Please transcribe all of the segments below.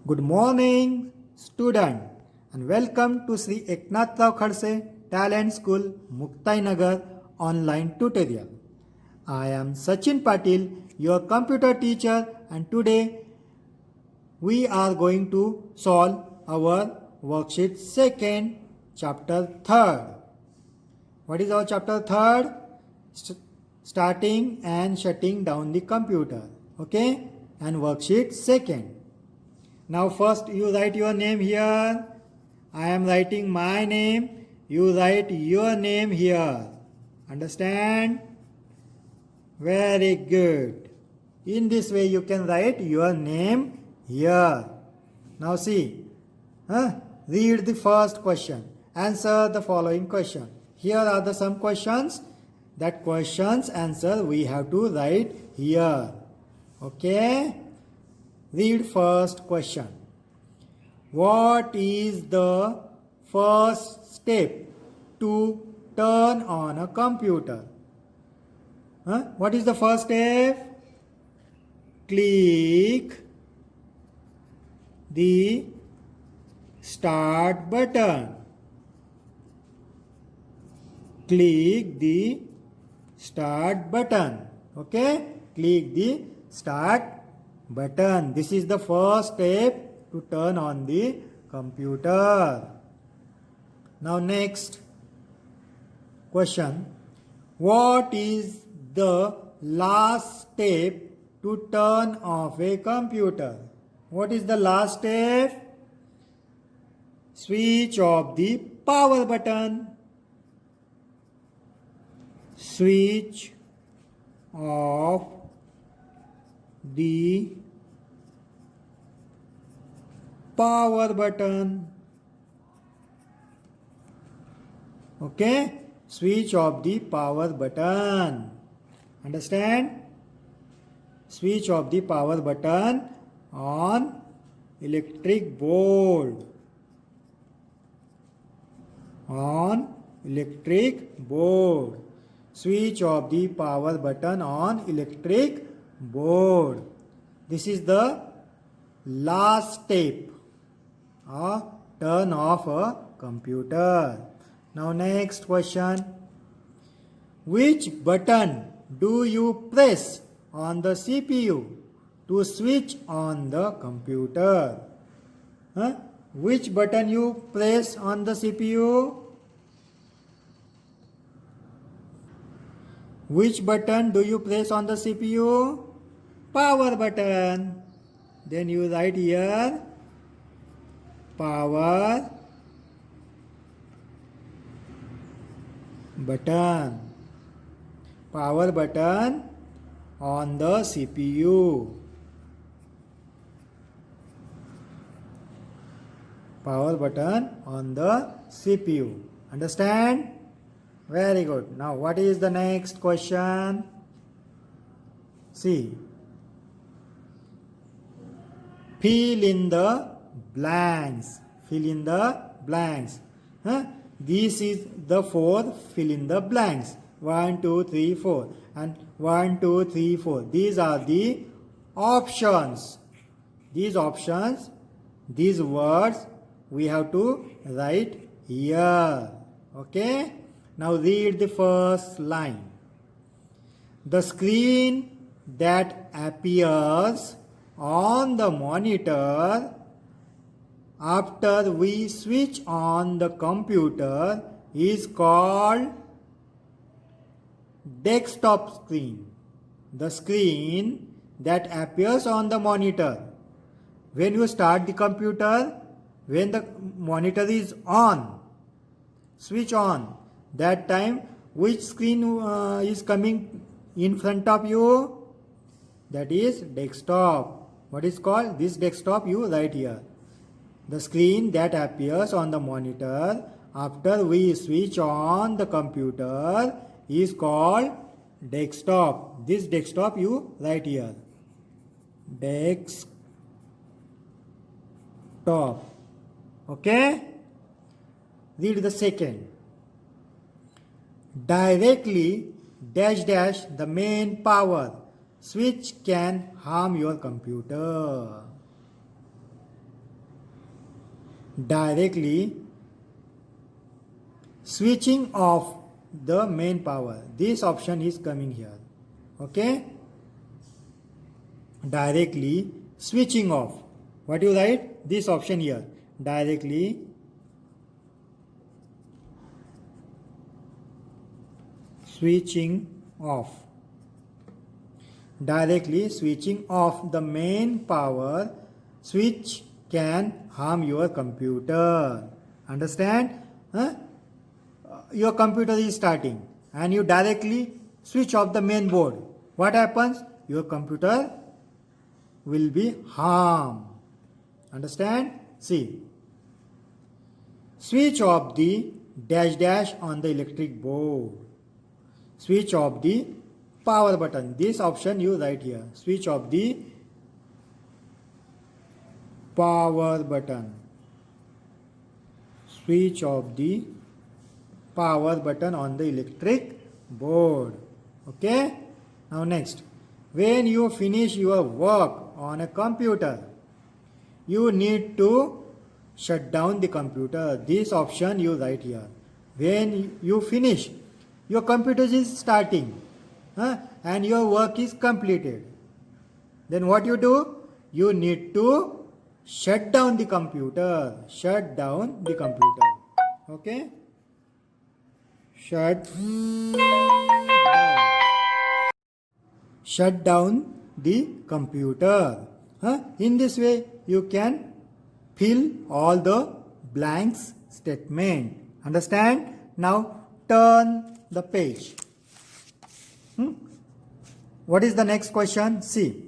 Good morning, student, and welcome to Sri Eknath Khadse Talent School, Muktai Nagar online tutorial. I am Sachin Patil, your computer teacher, and today we are going to solve our worksheet second, chapter third. What is our chapter third? Starting and shutting down the computer. Okay? And worksheet second. Now first you write your name here. I am writing my name. You write your name here. Understand? Very good. In this way you can write your name here. Now see. Read the first question. Answer the following question. Here are the some questions. That questions answer we have to write here. Okay? Read first question. What is the first step to turn on a computer? What is the first step? Click the start button. Click the start button. Okay? Click the start button. This is the first step to turn on the computer. Now next question. What is the last step to turn off a computer? What is the last step? Switch off the power button. Switch off the power button. Okay? Switch off the power button. Understand? Switch off the power button on electric board. On electric board. Switch off the power button on electric board. This is the last step. Turn off a computer. Now next question. Which button do you press on the CPU to switch on the computer? Which button you press on the CPU? Which button do you press on the CPU? Power button. Then you write here power button. Power button on the CPU. Power button on the CPU. Understand? Very good. Now what is the next question? See. Fill in the blanks. Fill in the blanks. This is the 4. Fill in the blanks. 1, 2, 3, 4. And 1, 2, 3, 4. These are the options. These options, these words, we have to write here. Okay? Now read the first line. The screen that appears on the monitor after we switch on the computer is called desktop screen. The screen that appears on the monitor. When you start the computer, when the monitor is on, switch on, that time which screen is coming in front of you? That is desktop. What is called? This desktop you write here. The screen that appears on the monitor after we switch on the computer is called desktop. This desktop you write here. Desktop. Okay? Read the second. Directly dash dash the main power switch can harm your computer. directly switching off the main power. This option is coming here. Okay? Directly switching off. What you write? This option here. Directly switching off. Directly switching off the main power switch can harm your computer. Understand? Huh? Your computer is starting and you directly switch off the main board. What happens? Your computer will be harmed. Understand? See. Switch off the dash dash on the electric board. Switch off the power button. This option you write here. Switch off the power button. Switch off the power button on the electric board. Okay? Now next. When you finish your work on a computer, you need to shut down the computer. This option you write here. When you finish, your computer is starting and your work is completed. Then what you do? You need to shut down the computer. Shut down the computer. Okay? Shut down the computer. In this way, you can fill all the blanks statement. Understand? Now turn the page. What is the next question? See.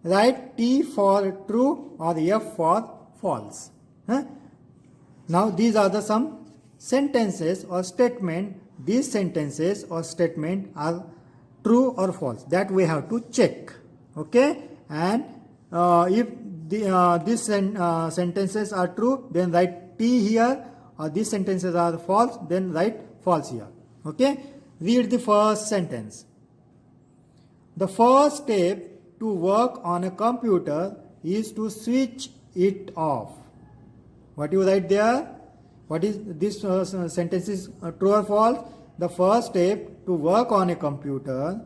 Write T for true or F for false. Now these are the some sentences or statement. These sentences or statement are true or false. That we have to check. Okay? And if these sentences are true, then write T here. Or these sentences are false, then write false here. Okay? Read the first sentence. The first step to work on a computer is to switch it off. What you write there? What is this sentence is true or false? The first step to work on a computer,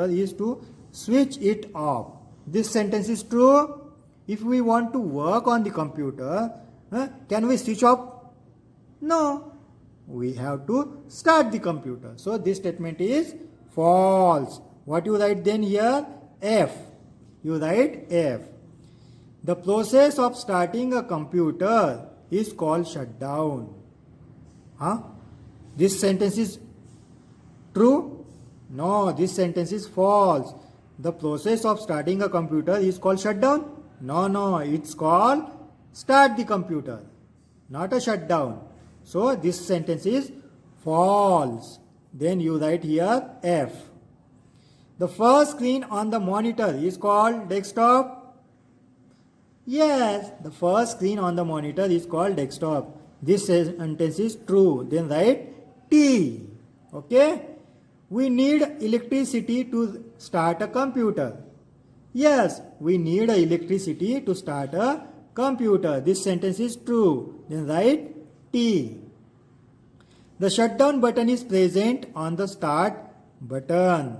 is to switch it off. This sentence is true. If we want to work on the computer, can we switch off? No. We have to start the computer. So this statement is false. What you write then here? F. You write F. The process of starting a computer is called shutdown. This sentence is true? No, this sentence is false. The process of starting a computer is called shutdown? No, it's called start the computer, not a shutdown. So this sentence is false. Then you write here F. The first screen on the monitor is called desktop. Yes, the first screen on the monitor is called desktop. This sentence is true. Then write T. Okay? We need electricity to start a computer. Yes, we need electricity to start a computer. This sentence is true. Then write T. The shutdown button is present on the start button.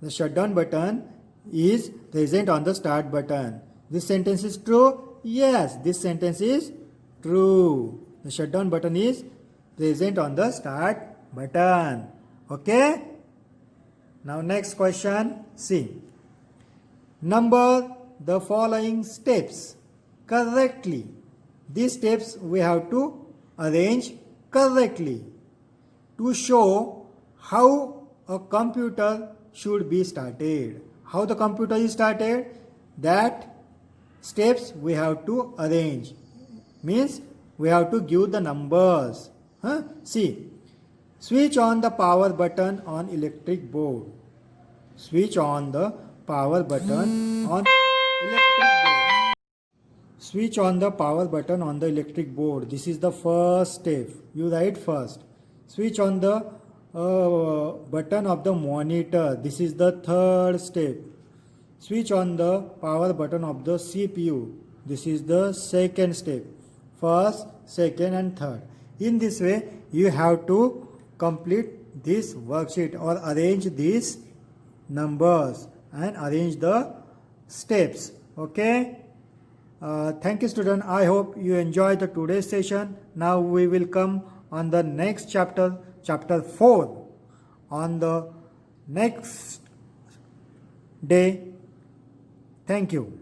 The shutdown button is present on the start button. This sentence is true? Yes, this sentence is true. The shutdown button is present on the start button. Okay? Now next question. See. Number the following steps correctly. These steps we have to arrange correctly to show how a computer should be started. How the computer is started, that steps we have to arrange. Means we have to give the numbers. See, switch on the power button on electric board. Switch on the power button on electric board. Switch on the power button on the electric board. This is the first step. You write first. Switch on the button of the monitor. This is the third step. Switch on the power button of the CPU. This is the second step. First, second and third. In this way, you have to complete this worksheet or arrange these numbers and arrange the steps. Okay. Thank you, student. I hope you enjoyed the today's session. Now we will come on the next chapter, chapter 4, on the next day. Thank you.